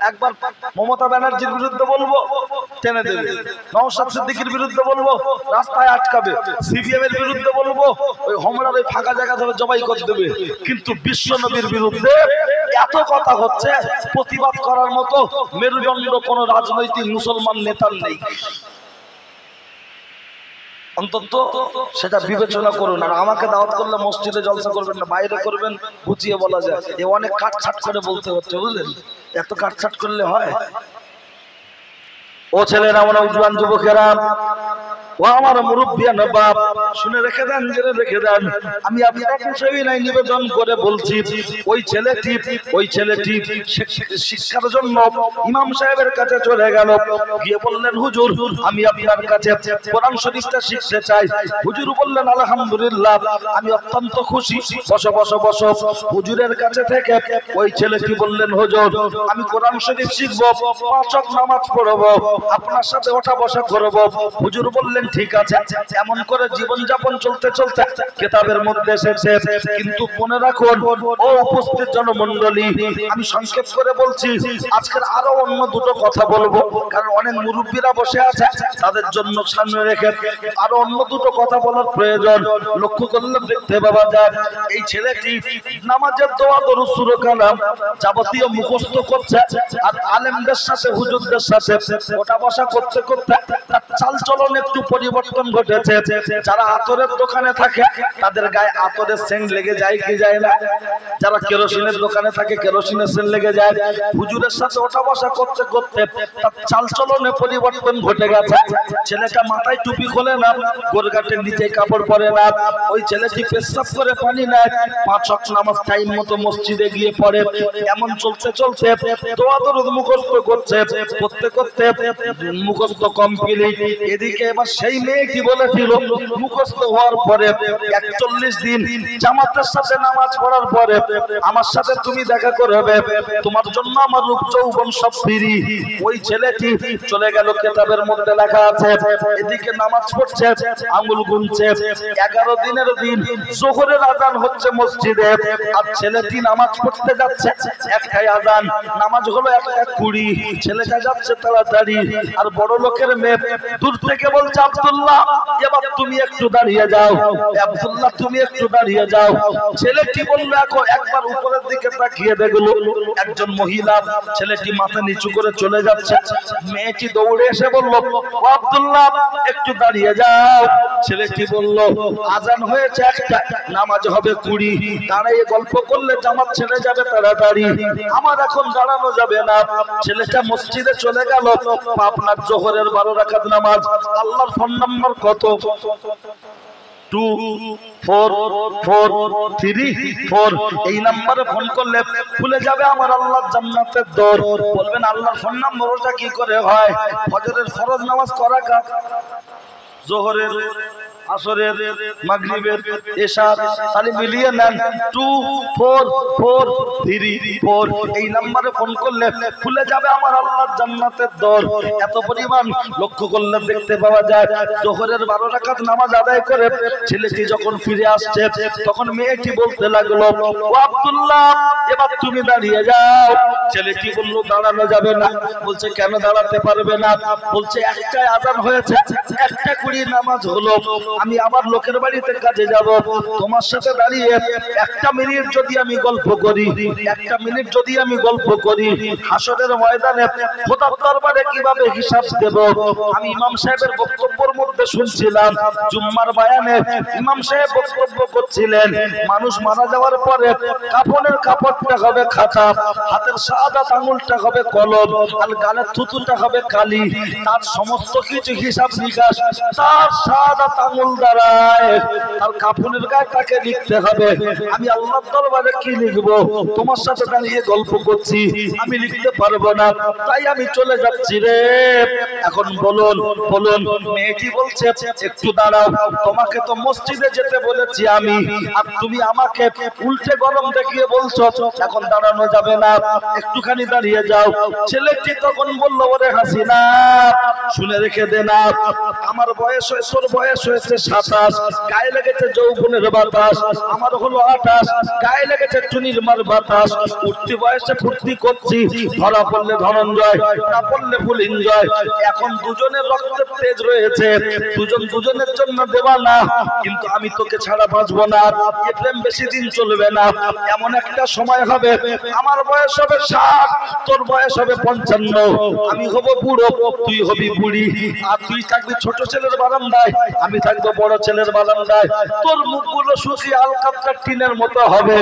একবার মমতা ব্যানার্জির বিরুদ্ধে বলবো, টেনে দেবে। নওশাদ সিদ্দিকীর বিরুদ্ধে বলবো, রাস্তায় আটকাবে। সিপিএম এর বিরুদ্ধে বলবো, ওই হোমরার ওই ফাঁকা জায়গা ধরে জবাই করে দেবে। কিন্তু বিশ্ব নবীর বিরুদ্ধে এত কথা হচ্ছে, প্রতিবাদ করার মতো মেরুদণ্ড কোন রাজনৈতিক মুসলমান নেতার নেই। অন্তত সেটা বিবেচনা করুন। আর আমাকে দাওয়াত করলে মসজিদে জলসা করবেন না, বাইরে করবেন, গুছিয়ে বলা যায়। এ অনেক কাটছাট করে বলতে হচ্ছে, বুঝলেন? এত কাটছাট করলে হয়? ও ছেলেরা, আমার জোয়ান যুবকেরা, ও আমার মুরব্বিয়ান বাপ, শুনে রেখে দেন, জেনে রেখে দেন। আমি আপনার বিষয়ে নাই নিবেদন করে বলছি, ওই ছেলেটি শিক্ষার জন্য ইমাম সাহেবের কাছে চলে গেল। গিয়ে বললেন, হুজুর আমি আপনার কাছে কোরআন শরীফটা শিখতে চাই। হুজুর বললেন, আলহামদুলিল্লাহ, আমি অত্যন্ত খুশি, বসো বসো বসো। হুজুরের কাছে থেকে ওই ছেলেটি বললেন, হুজুর আমি কোরআন শরীফ শিখবো, 5 ওয়াক্ত নামাজ পড়বো, আপনার সাথে ওঠা বসা করবো। হুজুর বললেন, ঠিক আছে। এমন করে জীবন যাপন চলতে চলতে কিতাবের মধ্যে এসেছে। কিন্তু মনে রাখুন, ও উপস্থিত জনমণ্ডলী, আমি সংক্ষেপ করে বলছি, আজকের আরো অন্য দুটো কথা বলবো, কারণ অনেক মুরব্বীরা বসে আছে, তাদের জন্য সামনে রেখে আরো অন্য দুটো কথা বলার প্রয়োজন। লক্ষ্য করলে দেখতে পাওয়া যায়, এই ছেলেটি নামাজের দোয়া দরুদ সূরা কালাম যাবতীয় মুখস্থ করছে, আর আলেমদের সাথে হুজুরদের সাথে ওটা বসা করতে করতে তার চালচলন একটু পরিবর্তন ঘটেছে। যারা আতরের দোকানে থাকে তাদের গায়ে আতরের সেন্ট লেগে যায় কি যায় না? যারা কেরোসিনের দোকানে থাকে কেরোসিনের সেন্ট লেগে যায়। হুজুরের সাথে ওঠা বসা করতে করতে তার চালচলনে পরিবর্তন ঘটে গেছে। ছেলেটা মাথায় টুপি খোলে না, গোরগাটের নিচে কাপড় পরে না। ওই ছেলেটি পেশাব করে পানি নেয়, 5 ওয়াক্ত নামাজ টাইম মতো মসজিদে গিয়ে পড়ে। এমন চলতে চলতে দোয়া দরুদ মুখস্থ করতে করতে মুখস্থ কমপ্লিট। এদিকে এবার সেই মেয়েটি বলেছিল, মুখস্থ হওয়ার পরে 41 দিন জামাতের সাথে নামাজ পড়ার পরে আমার সাথে তুমি দেখা করবে, তোমার জন্য আমার রূপ যৌবন সব ফ্রি। ওই ছেলেটি চলে গেল, কিতাবের মধ্যে লেখা আছে। এদিকে নামাজ পড়ছে, আঙ্গুল গুনছে। 11 দিনের দিন যোহরের আযান হচ্ছে মসজিদে, আর ছেলেটি নামাজ পড়তে যাচ্ছে। একটাই আযান, নামাজ হলো 1:20। ছেলেটা যাচ্ছে তাড়াতাড়ি, আর বড় লোকের মেয়ে দূর থেকে বলছে, আব্দুল্লাহ এবার তুমি একটু দাঁড়িয়ে যাও, আব্দুল্লাহ তুমি একটু দাঁড়িয়ে যাও। ছেলেটি বলল, একবার উপরের দিকে তাকিয়ে দেখলো একজন মহিলা। ছেলেটি মাথা নিচু করে চলে যাচ্ছে। মেয়েটি দৌড়ে এসে বলল, ও আব্দুল্লাহ একটু দাঁড়িয়ে যাও। ছেলেটি বলল, আযান হয়েছে 1টা, নামাজ হবে 20। দাঁড়িয়ে গল্প করলে জামাত ছেড়ে যাবে তাড়াতাড়ি, আমার এখন দাঁড়ানো যাবে না। ছেলেটা মসজিদে চলে গেল। আপনার যোহরের 12 রাকাত নামাজ। আল্লাহর ফোন নাম্বার কত? 244334। এই নম্বরে ফোন করলে খুলে যাবে আমার আল্লাহর জান্নাতের দর। বলবেন, আল্লাহর ফোন নাম্বার ওটা কি করে হয়? ফজরের ফরজ নামাজ করা কাজ, যোহরের, আসরের, মাগরিবের, এশার, তাহলে মিলিয়ে নেন 244334। এই নম্বরে ফোন করলে খুলে যাবে আমার আল্লাহর জান্নাতের দর। এত পরিমাণ লক্ষ্য করলে দেখতে পাওয়া যায়। যোহরের 12 রাকাত নামাজ আদায় করে ছেলেটি যখন ফিরে আসছে, তখন মেয়েটি বলতে লাগলো, ও আব্দুল্লাহ এবার তুমি দাঁড়িয়ে যাও। ছেলেটি বলল, দাঁড়ানো যাবে না। বলছে, কেন দাঁড়াতে পারবে না? বলছে, একটাই আযান হয়েছে, 1:20 নামাজ হলো, আমি আবার লোকের বাড়িতে কাজে যাব। তোমার সাথে দাঁড়িয়ে 1 মিনিট যদি আমি গল্প করি, 1 মিনিট যদি আমি গল্প করি, হাসরের ময়দানে খোদার দরবারে কিভাবে হিসাব দেব? আমি ইমাম সাহেবের বক্তব্যের মধ্যে শুনছিলাম, জুম্মার বয়ানে ইমাম সাহেব বক্তব্য করছিলেন, মানুষ মারা যাওয়ার পরে কাফনের কাপড়টা হবে খাতা, হাতের শাহাদাত আঙ্গুলটা হবে কলম, আর গালের থুতুটা হবে কালি। তার সমস্ত কিছু হিসাব নিকাশ তার শাহাদাত আঙ্গুল দ্বারায়, তার কাফনের গায়ে তাকে লিখতে হবে। আমি আল্লাহর দরবারে কি লিখবো? তোমার সাথে দাঁড়িয়ে গল্প করছি, আমি লিখতে পারবো না, তাই আমি চলে যাচ্ছি রে। এখন বলুন বলুন। মেয়েটি বলছে, একটু দাঁড়াও, তোমাকে তো মসজিদে যেতে বলেছি আমি, আর তুমি আমাকে উল্টে গরম দেখিয়ে বলছো এখন দাঁড়ানো যাবে না, একটুখানি দাঁড়িয়ে যাও। ছেলেটি তখন বলল, ওরে হাসিনা শুনে রেখে দে না, আমার বয়স হয়েছে, তোর বয়স হয়েছে 27, গায়ে লেগেছে যৌবনের বাতাস, আমার হলো 28, গায়ে লেগেছে টুনির মার বাতাস। উঠতি বয়সে ফুর্তি করছি, ধরা পড়লে ধনঞ্জয়, না পড়লে ফুল এনজয়। এখন দুজনের রক্তের তেজ রয়েছে, দুজন দুজনের জন্য দেওয়ানা, কিন্তু আমি তোকে ছাড়া বাঁচবো না, এ প্রেম বেশি দিন চলবে না। এমন একটা সময় হবে, আমার বয়স হবে 60, তোর বয়স হবে 55, আমি হব বুড়ো, তুই হবি বুড়ি, আর তুই থাকবি ছোট ছেলের বারান্দায়, আমি থাকবো বড় ছেলের বারান্দায়। তোর মুখগুলো শুকিয়ে আলকাতরা টিনের মতো হবে,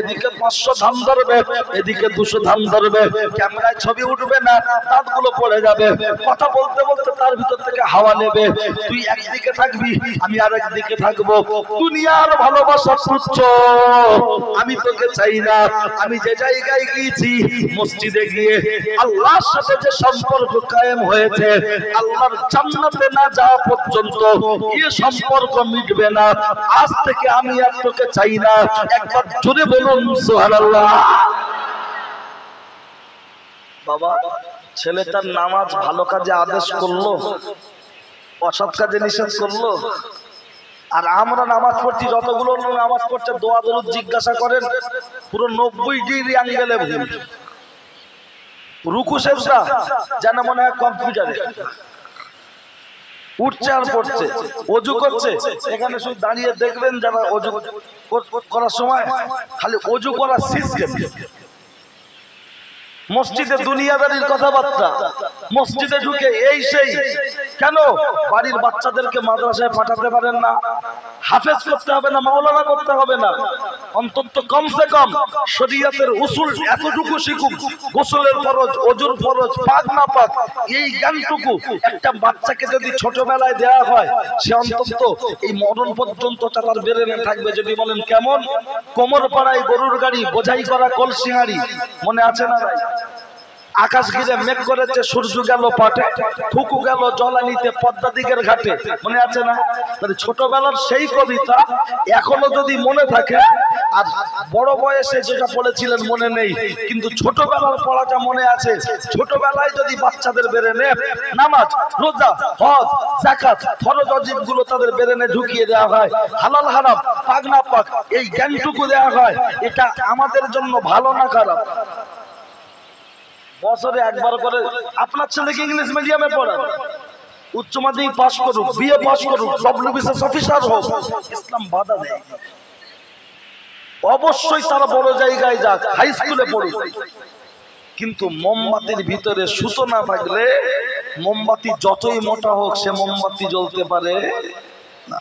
এদিকে 500 ধান ধরবে, এদিকে 200 ধান ধরবে, ক্যামেরায় ছবি উঠবে না, দাঁতগুলো পড়ে যাবে, কথা বলতে বলতে তার ভিতর থেকে হাওয়া নেবে। তুই একদিকে থাকবি, আমি আরেক দিকে থাকবো। দুনিয়ার ভালোবাসা তুচ্ছ, আমি তোকে চাই না। আমি যে জায়গায় গিয়েছি, মসজিদে গিয়ে আল্লাহর সাথে যে সম্পর্ক কায়েম হয়েছে, আল্লাহর জান্নাতে না যাওয়া পর্যন্ত এই সম্পর্ক মিটবে না। আজ থেকে আমি আর তোকে চাই না। একবার জোরে বলুন সুবহানাল্লাহ। বাবা, ছেলেটার নামাজ ভালো কাজে আদেশ করলো, অসৎ কাজে নিষেধ করলো। আর আমরা নামাজ পড়ছি, যতগুলো নামাজ পড়ছে দোয়া দরুদ জিজ্ঞাসা করেন, পুরো 90 ডিগ্রি অ্যাঙ্গেলে ভুল। রুকু সেজদা যেন মনে হয় কম্পিউটারে উঠছে আর পড়ছে। ওযু করছে, এখানে শুধু দাঁড়িয়ে দেখবেন যারা ওযু করার সময় খালি ওযু করার সিস্টেম। মসজিদে দুনিয়াদারির কথাবার্তা, মসজিদে ঢুকে এই সেই। কেন বাড়ির বাচ্চাদেরকে মাদ্রাসায় পাঠাতে পারেন না? হাফেজ করতে হবে না, মাওলানা করতে হবে না, অন্তত কমসে কম শরীয়তের উসুল এতটুকু শিখুক। গোসলের ফরজ, ওযুর ফরজ, পাক না পাক, এই জ্ঞানটুকু একটা বাচ্চাকে যদি ছোটবেলায় দেওয়া হয়, সে অন্তত এই মরণ পর্যন্ত তার ব্রেনে থাকবে। যদি বলেন কেমন? কোমর পাড়ায় গরুর গাড়ি, বোঝাই করা কলসিহাড়ি, মনে আছে না? আকাশ ঘিরে মেঘ করেছে, সূর্য গেল পাটে, থুকু গেল জলানিতে পদ্মা দিকের ঘাটে, মনে আছে না? ছোটবেলার সেই কবিতা এখনো যদি মনে থাকে, আর বড় বয়সে যেটা পড়েছিলেন মনে নেই, কিন্তু ছোটবেলার পড়াটা মনে আছে। ছোটবেলায় যদি বাচ্চাদের ব্রেনে নামাজ, রোজা, হজ, যাকাত, ফরজ ওয়াজিব গুলো তাদের ব্রেনে ঢুকিয়ে দেওয়া হয়, হালাল হারাম, পাক না পাক এই জ্ঞানটুকু দেওয়া হয়, এটা আমাদের জন্য ভালো না খারাপ? বছরে একবার করে আপনার ছেলেকে ইংলিশ মিডিয়ামে পড়ান, উচ্চ মাধ্যমিক পাস করুক, বিএ পাস করুক, ডব্লিউবিসিএস অফিসার হোক, ইসলাম বাধা দেয়। অবশ্যই তারা বড় জায়গায় যাক, হাই স্কুলে পড়ুক, কিন্তু মোমবাতির ভিতরে সুতো না থাকলে মোমবাতি যতই মোটা হোক সে মোমবাতি জ্বলতে পারে না।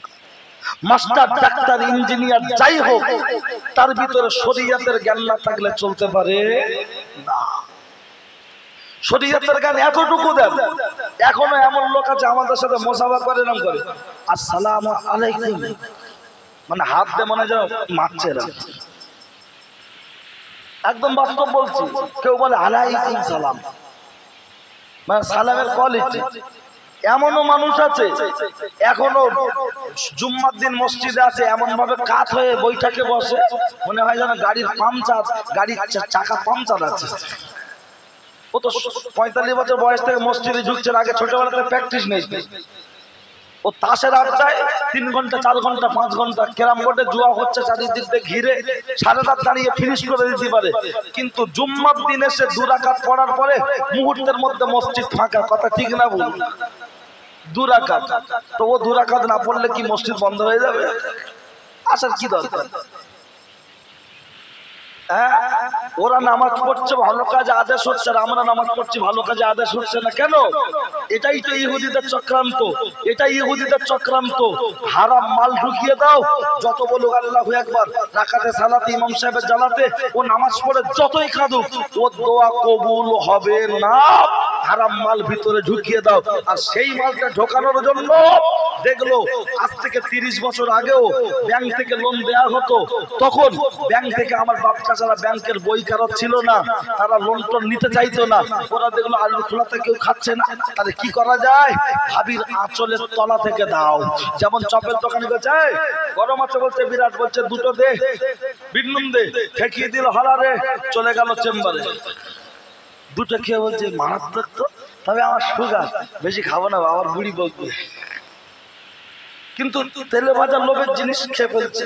মাস্টার, ডাক্তার, ইঞ্জিনিয়ার যাই হোক, তার ভিতরে শরীয়তের জ্ঞান না থাকলে চলতে পারে না। শরীয়তের জ্ঞান এতটুকু দেন। এখনো এমন লোক আছে আমাদের সাথে মোসাফা করে, নাম করে আসসালামু আলাইকুম, মানে হাত দিয়ে মনে যেন মারছে না। একদম বাস্তব বলছি। কেউ বলে আলাইকুম সালাম, মানে সালামের কোয়ালিটি। এমনও মানুষ আছে এখনো জুম্মার দিন মসজিদে আছে, এমন ভাবে কাত হয়ে বৈঠকে বসে, মনে হয় যেন গাড়ির পাংচার, গাড়ির চাকা পাংচার আছে। ও তো 45 বছর বয়স থেকে মসজিদে ঢুকছে, আগে ছোটবেলাতে প্র্যাকটিস নেই। ও তাসের আড্ডায় 3 ঘন্টা, 4 ঘন্টা, 5 ঘন্টা, ক্যারাম বোর্ডে জুয়া হচ্ছে চারিদিক দিয়ে ঘিরে, সারা রাত দাঁড়িয়ে ফিনিশ করে দিতে পারে। কিন্তু জুম্মার দিন এসে 2 রাকাত পড়ার পরে মুহূর্তের মধ্যে মসজিদ ফাঁকা। কথা ঠিক না ভুল? 2 রাকাত। তো ও 2 রাকাত না পড়লে কি মসজিদ বন্ধ হয়ে যাবে? আসার কি দরকার? ওরা নামাজ পড়ছে, ভালো কাজে আদেশ হচ্ছে, আর আমরা নামাজ পড়ছি, ভালো কাজে আদেশ হচ্ছে না কেন? এটাই তো ইহুদিদের চক্রান্ত, এটাই ইহুদিদের চক্রান্ত। হারাম মাল ঢুকিয়ে দাও, যত বলুক আল্লাহু আকবার, রাকাতে সালাতে ইমাম সাহেবের জালাতে, ও নামাজ পড়ে যতই কাঁদুক, ওর দোয়া কবুল হবে না। হারাম মাল ভিতরে ঢুকিয়ে দাও। আর সেই মালটা ঢোকানোর জন্য দেখলো আজ থেকে 30 বছর আগেও ব্যাংক থেকে লোন দেয়া হতো, তখন ব্যাংক থেকে আমার বাপ চাচারা ব্যাংকের বই কারত ছিল না, তারা লোন টোন নিতে চাইতো না। ওরা দেখলো আলু খোলাতে কেউ খাচ্ছে না, তাহলে কি করা যায়? ভাবির আঁচলের তলা থেকে দাও। যেমন চপের দোকানে গেছে, গরম আছে বলছে বিরাট, বলছে 2টো দে, বিন্নুম দে, ঠেকিয়ে দিল হলারে, চলে গেল চেম্বারে। 2টো খেয়ে বলছে মারাত্মক তো, তবে আমার সুগার, বেশি খাবো না, আমার বুড়ি বলবে। কিন্তু তেলে ভাজা লোভের জিনিস খেয়ে ফেলছে।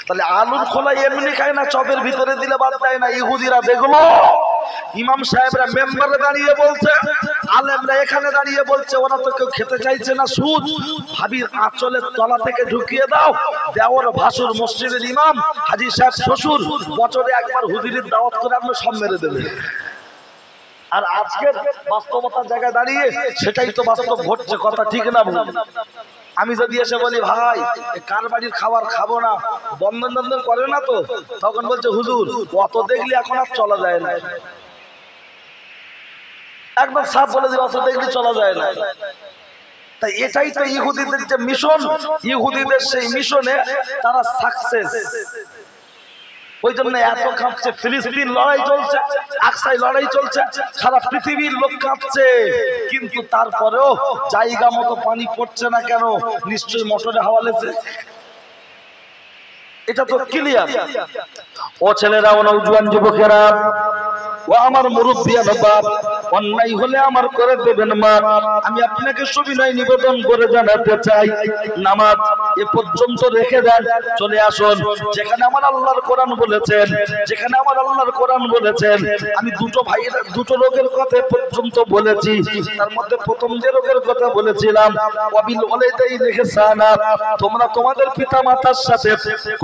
তাহলে আলুর খোলা এমনি খায় না, চপের ভিতরে দিলে বাদ দেয় না। ইহুদিরা দেখলো ইমাম সাহেবরা মেম্বারে দাঁড়িয়ে বলছে, আলেমরা এখানে দাঁড়িয়ে বলছে, ওরা তো কেউ খেতে চাইছে না সুদ, ভাবির আঁচলের তলা থেকে ঢুকিয়ে দাও। দেওয়ার ভাসুর মসজিদের ইমাম, হাজী সাহেব শ্বশুর, বছরে একবার হুজুরির দাওয়াত করে আপনি সব মেরে দেবে। আর আজকের বাস্তবতার জায়গায় দাঁড়িয়ে সেটাই তো বাস্তব ঘটছে। কথা ঠিক না ভুল? আমি যদি এসে বলি ভাই কার বাড়ির খাবার খাবো না, বন্ধন বন্ধন করে না তো, তখন বলছে হুজুর অত দেখলে এখন আর চলা যায় না। একদম সাফ বলে দিল অত দেখলে চলা যায় না। তাই এটাই তো ইহুদিদের যে মিশন, ইহুদিদের সেই মিশনে তারা সাকসেস। ওই জন্য এত কাঁপছে, ফিলিস্তিন লড়াই চলছে, আকসাই লড়াই চলছে, সারা পৃথিবীর লোক কাঁপছে, কিন্তু তারপরেও জায়গা মতো পানি পড়ছে না কেন? নিশ্চয়ই মোটরে হাওয়া লেগেছে। এটা তো ক্লিয়ার। ও ছেলেরা, ও নওজোয়ান যুবকেরা, ও আমার মুরব্বিয়ান বাপ, অন্যায় হলে আমার করে দেবেন মা। আমি আপনাকে সবিনয় নিবেদন করে জানাতে চাই, নামাজ এ পর্যন্ত রেখে দেন, চলে আসুন যেখানে আমার আল্লাহর কোরআন বলেছেন, যেখানে আমার আল্লাহর কোরআন বলেছেন। আমি দুটো লোকের কথা পর্যন্ত বলেছি, তার মধ্যে প্রথম যে লোকের কথা বলেছিলাম, ওয়াবিল ওয়ালিদাইনি ইহসানা, তোমরা তোমাদের পিতা মাতার সাথে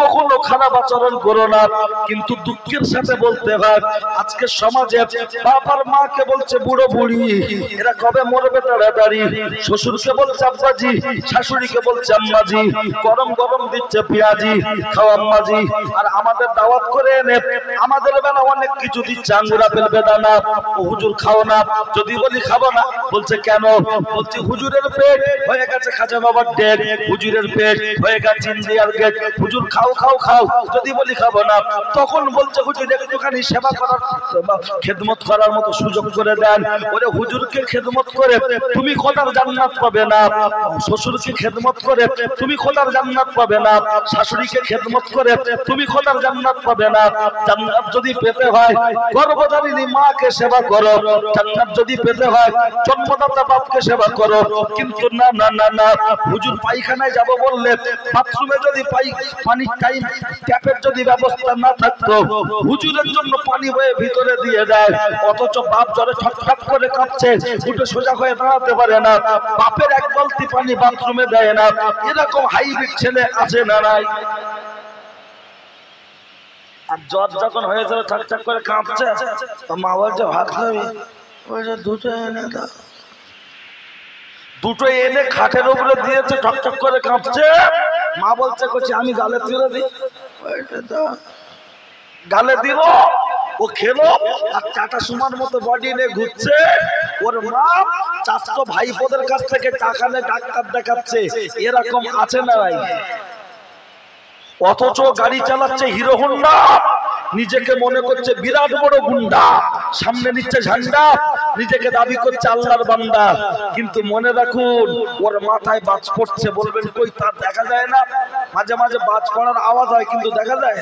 কখনো খারাপ আচরণ করো না। কিন্তু দুঃখের সাথে বলতে হয় আজকে সমাজে বাপ আর মাকে বলছে বুড়ো বুড়ি, এরা কবে মরবে তাড়াতাড়ি। শ্বশুরকে বলছে আব্বাজি, শাশুড়িকে বলছে আম্মাজি, গরম গরম দিচ্ছে পেঁয়াজি, খাও আম্মাজি। আর আমাদের দাওয়াত করে এনে আমাদের বেলা অনেক কিছু দিচ্ছে, আঙ্গুর আপেল বেদানা। হুজুর খাও না, যদি বলি খাবো না, বলছে কেন? বলছে হুজুরের পেট হয়ে গেছে খাজা বাবার ডেক, হুজুরের পেট হয়ে গেছে ইন্ডিয়ার গেট, হুজুর খাও খাও খাও। যদি বলি খাবো না, তখন বলছে হুজুর একটুখানি সেবা করার, খেদমত করার মতো সুযোগ করে দেন। ওরে হুজুরকে খেদমত করে তুমি খোদার জান্নাত পাবে না, শ্বশুরকে খেদমত করে তুমি খোদার জান্নাত পাবে না, শাশুড়িকে খেদমত করে তুমি খোদার জান্নাত পাবে না। জান্নাত যদি পেতে হয় গর্ভধারিণী মাকে সেবা করো, জান্নাত যদি পেতে হয় জন্মদাতা বাপকে সেবা করো। কিন্তু না না না না, হুজুর পায়খানায় যাব বললে বাথরুমে যদি পানির টাইম ট্যাপের যদি ব্যবস্থা না থাকতো, হুজুরের জন্য পানি বয়ে ভিতরে দিয়ে দেয়, অথচ বাপ জ্বরে ছটফট করে কাঁপছে, উঠে সোজা হয়ে দাঁড়াতে পারে না, বাপের এক বালতি পানি বাথরুমে দেয় না। এরকম হাইব্রিড ছেলে আছে না নাই? আর জ্বর যখন হয়েছে ঠকঠক করে কাঁপছে, মা বলছে ভাত খাবি, বলছে দুটো এনে দাও। দুটো এনে খাটের উপরে দিয়েছে, ঠকঠক করে কাঁপছে। মা বলছে করছি আমি গালে তুলে দিই, গালে দিল, ও খেলো আর টাটা সুমার মতো বডি নিয়ে ঘুরছে। ওর মা চাচাতো ভাইপোদের কাছ থেকে টাকা নিয়ে ডাক্তার দেখাচ্ছে। এরকম আছে না ভাই? অথচ গাড়ি চালাচ্ছে হিরো হোন্ডা, নিজেকে মনে করছে বিরাট বড় গুন্ডা, সামনে নিচ্ছে ঝান্ডা, নিজেকে দাবি করছে আল্লাহর বান্দা। কিন্তু মনে রাখুন ওর মাথায় বাজ পড়ছে। বলবেন কই, তার দেখা যায় না? মাঝে মাঝে বাজ পড়ার আওয়াজ হয় কিন্তু দেখা যায়,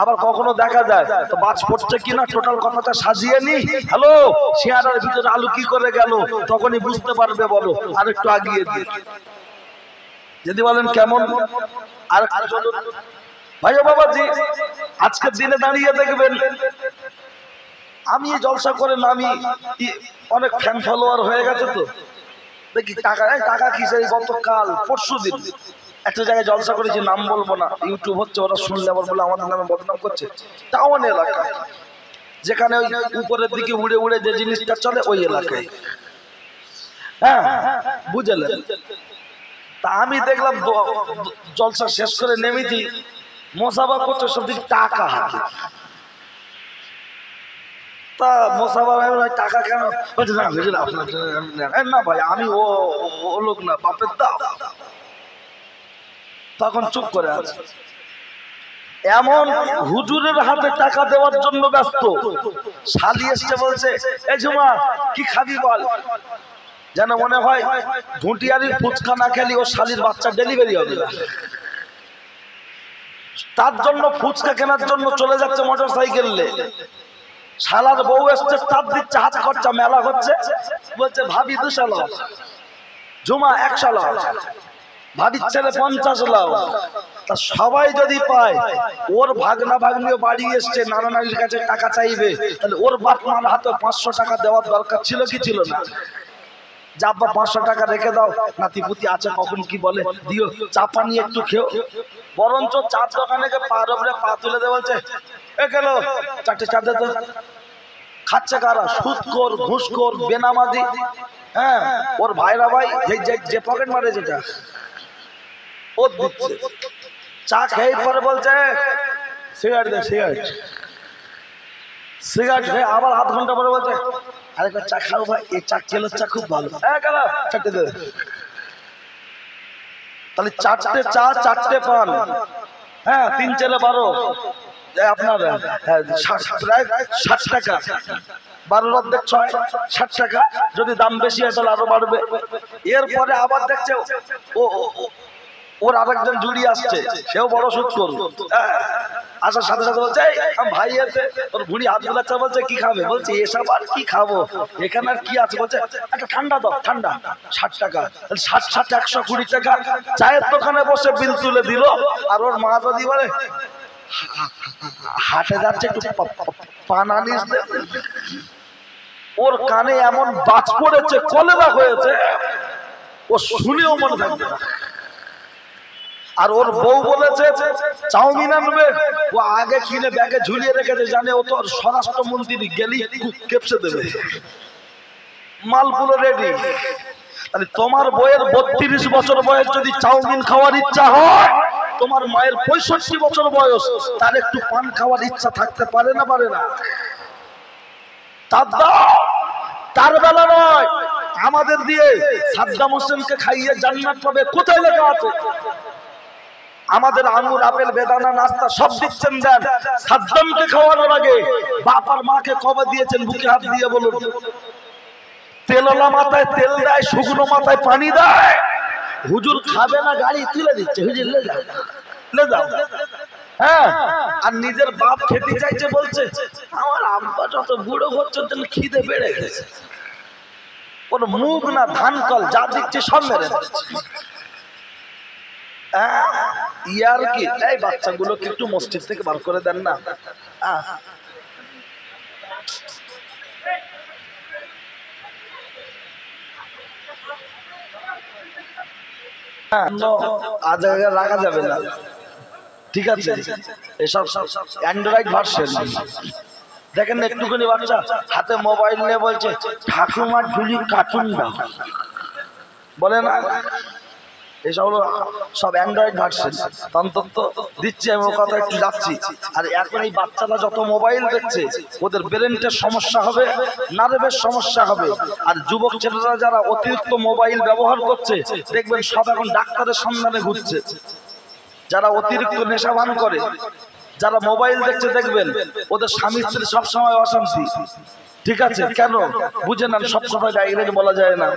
আবার কখনো দেখা যায় তো বাজ পড়ছে কিনা টোটাল কথাটা সাজিয়ে নি। হ্যালো, শেয়ারের ভিতরে আলু কি করে গেল, তখনই বুঝতে পারবে। বলো আর একটু আগিয়ে দিয়ে যদি বলেন কেমন। আর ভাই বাবাজি, আজকের দিনে দাঁড়িয়ে দেখবেন আমি জলসা করে নামি, অনেক ফ্যান ফলোয়ার হয়ে গেছে তো দেখি টাকা টাকা কিসের। গতকাল পরশু দিন একটা জায়গায় জলসা করেছি, নাম বলবো না, ইউটিউব হচ্ছে, ওরা শুনলে আবার বলে আমাদের নামে বদনাম করছে। টাউন এলাকা, যেখানে ওই উপরের দিকে উড়ে উড়ে যে জিনিসটা চলে ওই এলাকায়, হ্যাঁ বুঝলেন। তা আমি দেখলাম জলসা শেষ করে নেমেছি, মোসাফা করছে সব দিকে টাকা হাতে। তা মোসাফা ভাই টাকা কেন? বলছে না বুঝলেন আপনার না ভাই, আমি ও লোক না, বাপের দাও। তখন চুপ করে আছে। এমন হুজুরের হাতে টাকা দেওয়ার জন্য ব্যস্ত, শালি এসে বলছে এই ঝুমা কি খাবি বল, যেন মনে হয় ধুটিয়ারির ফুচকা না খেলি ও শালির বাচ্চা ডেলিভারি হবে না। তার জন্য ফুচকা কেনার জন্য চলে যাচ্ছে মোটর সাইকেলে। শালার বউ এসছে, তার দিচ্ছে হাত খরচা মেলা হচ্ছে, বলছে ভাবি 200, ঝুমা 100, ভাবির ছেলে 50 লাখ, তা সবাই যদি পায়, ওর ভাগনা ভাগ্নিও বাড়ি এসছে নানা নানির কাছে টাকা চাইবে, তাহলে ওর বাপ মার হাতে 500 টাকা দেওয়ার দরকার ছিল কি ছিল না? যা আব্বা 500 টাকা রেখে দাও, নাতিপুতি আছে কখন কি বলে দিও, চা পানি একটু খেও। বরঞ্চ চার দোকানে পার উপরে পা তুলে দেওয়া বলছে, এ গেল 4টে চা দে তো। খাচ্ছে কারা? সুদখোর, ঘুষখোর, বেনামাজি। হ্যাঁ, ওর ভাইরা ভাই যে পকেট মারে যেটা ও দিচ্ছে। চা খেয়ে পরে বলছে সিগারেট দে, সিগারেট সিগারেট খেয়ে আবার আধ ঘন্টা পরে বলছে আরেকবার চা খাও ভাই, এই চা খেলোর চা খুব ভালো। চারটে দে। তাহলে 4টে চা 4টে পান, হ্যাঁ 3 4 12, আপনার প্রায় 60 টাকা। 12 অর্ধেক 6, 60 টাকা। যদি দাম বেশি হয় তাহলে আরো বাড়বে। এরপরে আবার দেখছে ওর আরেকজন জুড়ি আসছে, সেও বড় সুদ করবে। আসার সাথে সাথে বলছে ভাই আছে, ওর ভুঁড়ি হাত বোলাচ্ছে, বলছে কি খাবে? বলছে এসব আর কি খাবো, এখানে আর কি আছে? বলছে একটা ঠান্ডা দাও, ঠান্ডা। 60 টাকা। 60 60 120 টাকা। চায়ের দোকানে বসে বিল তুলে দিল। আর ওর মা যদি বলে হাটে যাচ্ছে একটু পান আনিস দে, ওর কানে এমন বাজ পড়েছে, কলেরা হয়েছে, ও শুনেও মনে থাকবে না। আর ওর বউ বলেছে চাউমিন আনবে, ও আগে কিনে ব্যাগে ঝুলিয়ে রেখেছে, জানে ও তো স্বরাষ্ট্রমন্ত্রী গেলি কেপসে দেবে, মালগুলো রেডি। তাহলে তোমার বউয়ের 32 বছর বয়স যদি চাউমিন খাওয়ার ইচ্ছা হয়, তোমার মায়ের 65 বছর বয়স, তার একটু পান খাওয়ার ইচ্ছা থাকতে পারে না? পারে না? তার বেলা নয়, আমাদের দিয়ে সাদ্দাম হোসেনকে খাইয়ে জান্নাত পাবে, কোথায় লেখা আছে? আমাদের আঙুর, আপেল, বেদানা, নাস্তা সব দিচ্ছেন, দেন। সাদ্দামকে খাওয়ানোর আগে বাপ আর মাকে কবে দিয়েছেন? বুকে হাত দিয়ে বলুন। তেলওয়ালা মাথায় তেল দেয়, শুকনো মাথায় পানি দেয়। হুজুর খাবে না, গাড়ি তুলে দিচ্ছে, হুজুর লে যাও, লে যাও। হ্যাঁ, আর নিজের বাপ খেতে চাইছে, বলছে আমার আব্বা যত বুড়ো হচ্ছে খিদে বেড়ে গেছে। কোন মুখ না ধান কল, যা দিচ্ছে সব মেরে দিচ্ছে। ইয়ার কি? এই বাচ্চাগুলোকে একটু মসজিদ থেকে বার করে দেন না। আজ রাখা যাবে না, ঠিক আছে? এসব অ্যান্ড্রয়েড ভার্সন। দেখেন একটুখানি বাচ্চা হাতে মোবাইল নিয়ে বলছে ঠাকুমার ঝুলি কার্টুন দাও, বলে না? এসব হলো সব অ্যান্ড্রয়েড ভার্সন। অন্তত দিচ্ছে, আমি ও কথা একটু যাচ্ছি। আর এখন এই বাচ্চারা যত মোবাইল দেখছে, ওদের ব্রেনের সমস্যা হবে, নার্ভের সমস্যা হবে। আর যুবক ছেলেরা যারা অতিরিক্ত মোবাইল ব্যবহার করছে, দেখবেন সব এখন ডাক্তারের সন্ধানে ঘুরছে। যারা অতিরিক্ত নেশাভান করে, যারা মোবাইল দেখছে, দেখবেন ওদের স্বামী স্ত্রী সবসময় অশান্তি। ঠিক আছে? কেন বুঝে না, সব সময় ডাইরেক্ট বলা যায় না।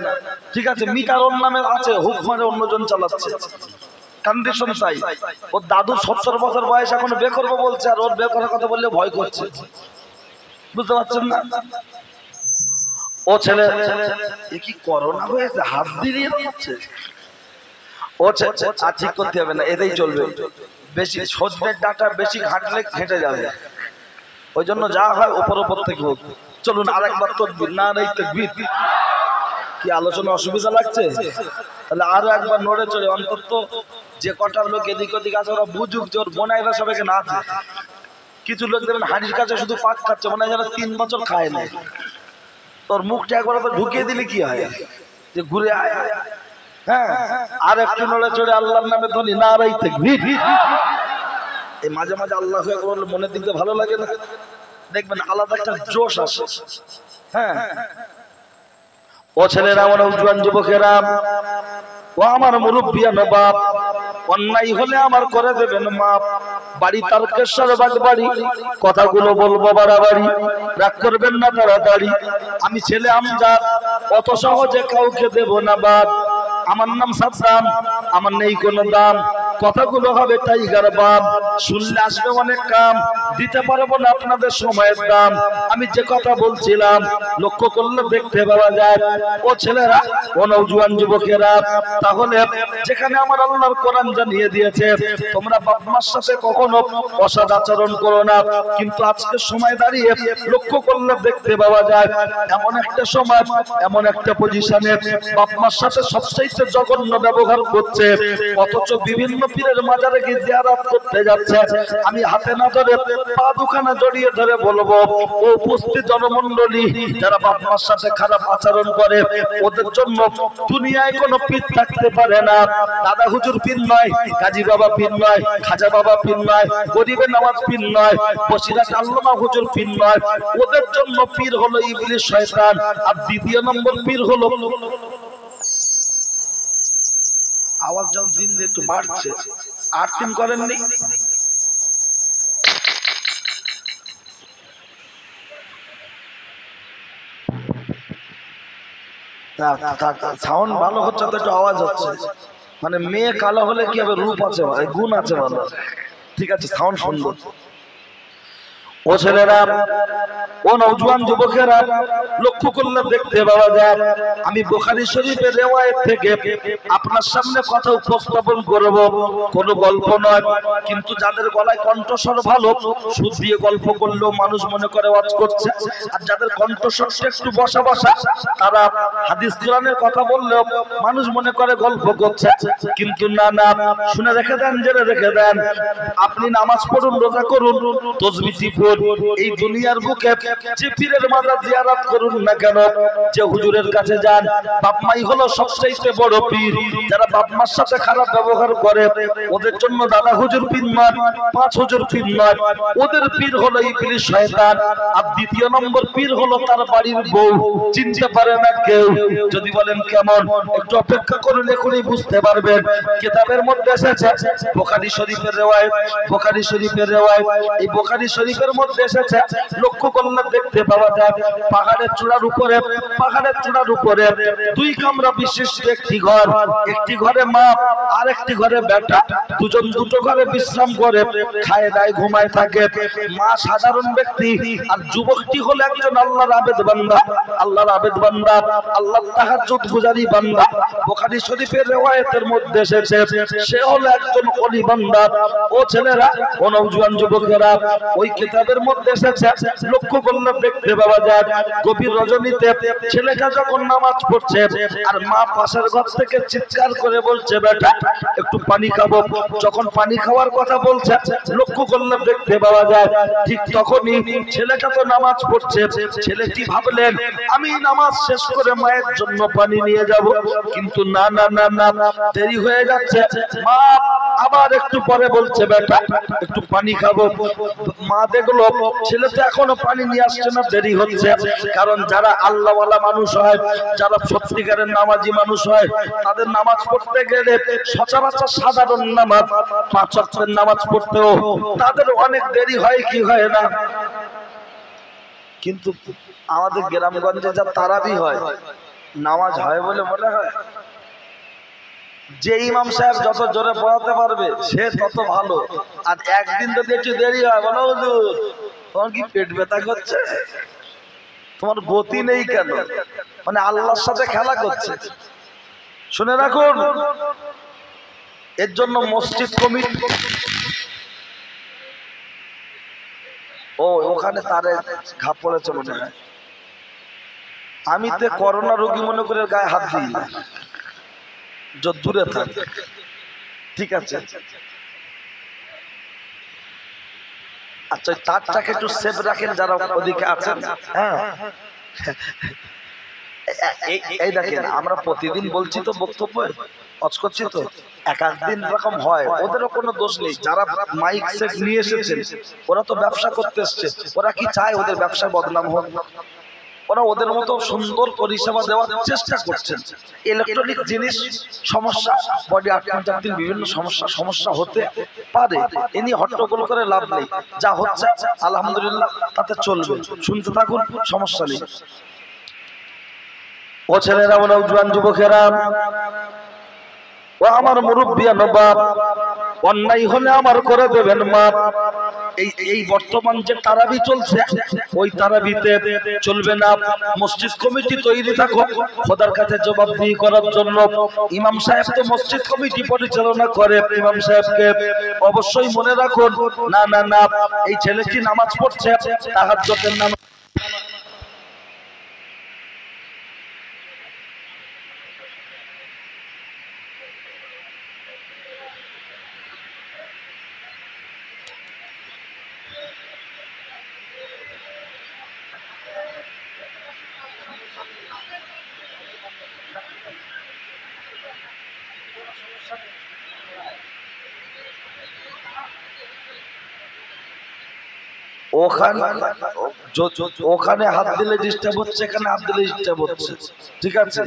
ঠিক আছে, মিটার ওর নামে আছে, হুক মারে অন্যজন চালাচ্ছে, কন্ডিশন তাই। ওর দাদু 70 বছর বয়স, এখন বে করবো বলছে, আর ওর বে করার কথা বললে ভয় করছে। বুঝতে পারছেন না? ও ছেলে এ কি করোনা হয়েছে, হাত দিয়ে দিচ্ছে। ও আর ঠিক করতে হবে না, এটাই চলবে। বেশি সজনের ডাটা বেশি ঘাটলে ঘেঁটে যাবে। ওই জন্য যা হয় ওপর ওপর থেকে হোক। চলুন আরেকবার তকবীর, না নেই তাকবীর। কি আলোচনা অসুবিধা লাগছে? তাহলে আরো একবার নড়ে চলে। অন্তত যে কটা লোক এদিক ওদিক আছে ওরা বুঝুক যে ওর বোনাইরা সব এখানে আছে। কিছু লোক দেখবেন হাঁড়ির কাছে শুধু পাক খাচ্ছে, মনে হয় যেন 3 বছর খায় না। তোর মুখটা একবার তো ঢুকিয়ে দিলে কি হয়, যে ঘুরে আয়। হ্যাঁ, আর একটু নড়ে চড়ে আল্লাহর নামে ধ্বনি, না নেই তাকবীর। এই মাঝে মাঝে আল্লাহু আকবার বললে মনের দিক দিয়ে ভালো লাগে না? দেখবেন আলাদা একটা জোশ আসে। হ্যাঁ, ও ছেলেরা, আমার উজ্জ্বল যুবকেরা, ও আমার মুরব্বিয়ান বাপ, অন্যায় হলে আমার করে দেবেন মাপ। বাড়ি তারকেশ্বর বাগ বাড়ি, কথাগুলো বলবো বাড়াবাড়ি, রাগ করবেন না তাড়াতাড়ি। আমি ছেলে আমজাদ, অত সহজে কাউকে দেব না বাদ। আমার নাম সাদ্দাম, আমার নেই কোনো দাম, কথাগুলো হবে টাইগার বাম, শুনলে আসবে অনেক কাম, দিতে পারবো না আপনাদের সময়ের দাম। আমি যে কথা বলছিলাম লক্ষ্য করলে দেখতে পাওয়া যায়, ও ছেলেরা, ও নওজোয়ান যুবকেরা, তাহলে যেখানে আমার আল্লাহর কোরআন জানিয়ে দিয়েছে তোমরা বাপ মার সাথে কখনো অসৎ আচরণ করো না, কিন্তু আজকের সময় দাঁড়িয়ে লক্ষ্য করলে দেখতে পাওয়া যায় এমন একটা সময়, এমন একটা পজিশনে বাপ মার সাথে সবচেয়ে জঘন্য ব্যবহার করছে, অথচ বিভিন্ন পীরের মাজারে গিয়ে জিয়ারত করতে যাচ্ছে। আমি হাতে না ধরে পা দুখানা জড়িয়ে ধরে বলবো, ও উপস্থিত জনমণ্ডলী, যারা বাপ মার সাথে খারাপ আচরণ করে ওদের জন্য দুনিয়ায় কোনো পীর থাকতে পারে না। দাদা হুজুর পীর নয়, গাজী বাবা পীর নয়, খাজা বাবা পীর নয়, গরিবের নামাজ পীর নয়, বসিরাট আল্লামা হুজুর পীর নয়। ওদের জন্য পীর হলো ইবলিস শয়তান। আর দ্বিতীয় নম্বর পীর হলো, আওয়াজ যখন দিন একটু বাড়ছে, 8-3 করেননি? সাউন্ড ভালো হচ্ছে তো একটু আওয়াজ হচ্ছে, মানে মেয়ে কালো হলে কি হবে, রূপ আছে, গুণ আছে ভালো। ঠিক আছে, সাউন্ড সুন্দর। ও ছেলেরা, ও নওজোয়ান যুবকেরা, লক্ষ্য করলে দেখতে পাওয়া যায় আমি বুখারী শরীফের রিওয়ায়াত থেকে আপনার সামনে কথা উপস্থাপন করব। কোনো গল্প নয়, কিন্তু যাদের গলায় কণ্ঠস্বর ভালো, সুর দিয়ে গল্প করলেও মানুষ মনে করে ওয়াজ করছে, আর যাদের কণ্ঠস্বরটা একটু বসা বসা, তারা হাদিস কোরআনের কথা বললেও মানুষ মনে করে গল্প করছে। কিন্তু না না, শুনে রেখে দেন, জেনে রেখে দেন, আপনি নামাজ পড়ুন, রোজা করুন, তাসবিহ পড়ুন, এই দুনিয়ার বুকে যে পীরের মাজার জিয়ারত করুন না কেন, যে হুজুরের কাছে যান, বাপ মাই হলো সবচেয়ে বড় পীর। যারা বাপ মার সাথে খারাপ ব্যবহার করে ওদের জন্য দাদা হুজুর পীর নয়, 5 হুজুর পীর নয়, ওদের পীর হলো ইবলিস শয়তান। আর দ্বিতীয় নম্বর পীর হলো তার বাড়ির বউ, চিনতে পারে না কেউ। যদি বলেন কেমন, একটু অপেক্ষা করুন, এখনই বুঝতে পারবেন। কিতাবের মধ্যে এসেছে, বুখারী শরীফের রিওয়ায়াত, বুখারী শরীফের রিওয়ায়াত, এই বুখারী শরীফের মধ্যে এসেছে, লক্ষ্য করলে দেখতে পাওয়া যায় পাহাড়ের চূড়ার উপরে, পাহাড়ের চূড়ার উপরে 2 কামরা বিশিষ্ট একটি ঘর, একটি ঘরে মা আর একটি ঘরে বেটা, দুজন দুটো ঘরে বিশ্রাম করে, খায় দায় ঘুমায় থাকে। মা সাধারণ ব্যক্তি, আর যুবকটি হলো একজন আল্লাহর আবেদ বান্দা, আল্লাহর আবেদ বান্দা, আল্লাহর তাহাজ্জুদ গুজারি বান্দা। বুখারী শরীফের রিওয়ায়াতের মধ্যে এসেছে সে হলো একজন ওলি বান্দা। ও ছেলেরা, ও নওজোয়ান যুবকেরা, ওই কিতাবের মধ্যে এসেছে, লক্ষ্য করলে দেখতে পাওয়া যায় গভীর রজনীতে ছেলেটা যখন নামাজ পড়ছে, আর মা পাশের ঘর থেকে চিৎকার করে বলছে, বেটা একটু পানি খাবো। যখন পানি খাওয়ার কথা বলছে, লক্ষ্য করলে দেখতে পাওয়া যায় ঠিক তখনই ছেলেটা তো নামাজ পড়ছে, ছেলেটি ভাবলেন আমি নামাজ শেষ করে মায়ের জন্য পানি নিয়ে যাব, কিন্তু না না না না, দেরি হয়ে যাচ্ছে। মা আবার একটু পরে বলছে, বেটা একটু পানি খাবো। মা দেখলো ছেলে তো এখনো পানি নিয়ে আসছে না, দেরি হচ্ছে। কারণ যারা আল্লাহওয়ালা মানুষ হয়, যারা সত্যিকারের নামাজি মানুষ হয়, তাদের নামাজ পড়তে গেলে সচরাচর সাধারণ নামাজ 5 ওয়াক্তের নামাজ পড়তেও তাদের অনেক দেরি হয়, কি হয় না? কিন্তু আমাদের গ্রামগঞ্জে যা তারাবি হয়, নামাজ হয় বলে মনে হয়। যে ইমাম সাহেব যত জোরে পড়াতে পারবে সে তত ভালো। আর একদিন যদি একটু দেরি হয়, বলো হুজুর তোমার কি পেট ব্যথা করছে, তোমার গতি নেই কেন? মানে আল্লাহর সাথে খেলা করছে। শুনে রাখুন, এর জন্য মসজিদ কমিটি, ও ওখানে তারে ঘাপ পড়েছে মনে হয়। আমি তো করোনা রোগী মনে করে গায়ে হাত দিই না, দূরে থাক, ঠিক আছে? আচ্ছা, তারটাকে একটু সেভ রাখেন যারা ওদিকে আছেন। হ্যাঁ, এই দেখেন, আমরা প্রতিদিন বলছি তো, বক্তব্য অজ করছি তো, এক দিন রকম হয়, ওদেরও কোনো দোষ নেই। যারা মাইক সেট নিয়ে এসেছেন ওরা তো ব্যবসা করতে এসছে, ওরা কি চায় ওদের ব্যবসা বদনাম হোক? ওরা ওদের মতো সুন্দর পরিষেবা দেওয়ার চেষ্টা করছেন। ইলেকট্রনিক জিনিস সমস্যা, বডি আটকান বিভিন্ন সমস্যা হতে পারে, এ নিয়ে হট্টগোল করে লাভ নেই। যা হচ্ছে আলহামদুলিল্লাহ, তাতে চলবে, শুনতে থাকুন, সমস্যা নেই। ও ছেলেরা, ও নওজোয়ান যুবকেরা, ও আমার মুরব্বিয়ান বাপ, অন্যায় হলে আমার করে দেবেন মাপ। এই বর্তমান যে তারাবি চলছে, ওই তারাবিতে চলবে না। মসজিদ কমিটি তৈরি থাকো খোদার কাছে জবাবদিহি করার জন্য। ইমাম সাহেব তো মসজিদ কমিটি পরিচালনা করে, ইমাম সাহেবকে অবশ্যই মনে রাখুন। না না না, এই ছেলেটি নামাজ পড়ছে, তাহাজ্জুদের নামাজ। ওখানে হাত দিলে ডিস্টার্ব হচ্ছে, এখানে হাত দিলে ডিস্টার্ব হচ্ছে। ঠিক আছে,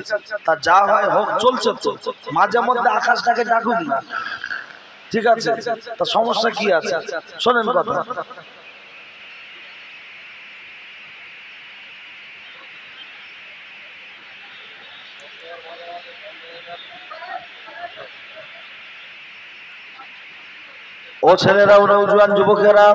তা যা হয় হোক, চলছে তো। মাঝে মধ্যে আকাশটাকে ডাকুন না, ঠিক আছে? তা সমস্যা কি আছে? শোনেন কথা। ও ছেলেরা, ও নওজোয়ান যুবকেরা,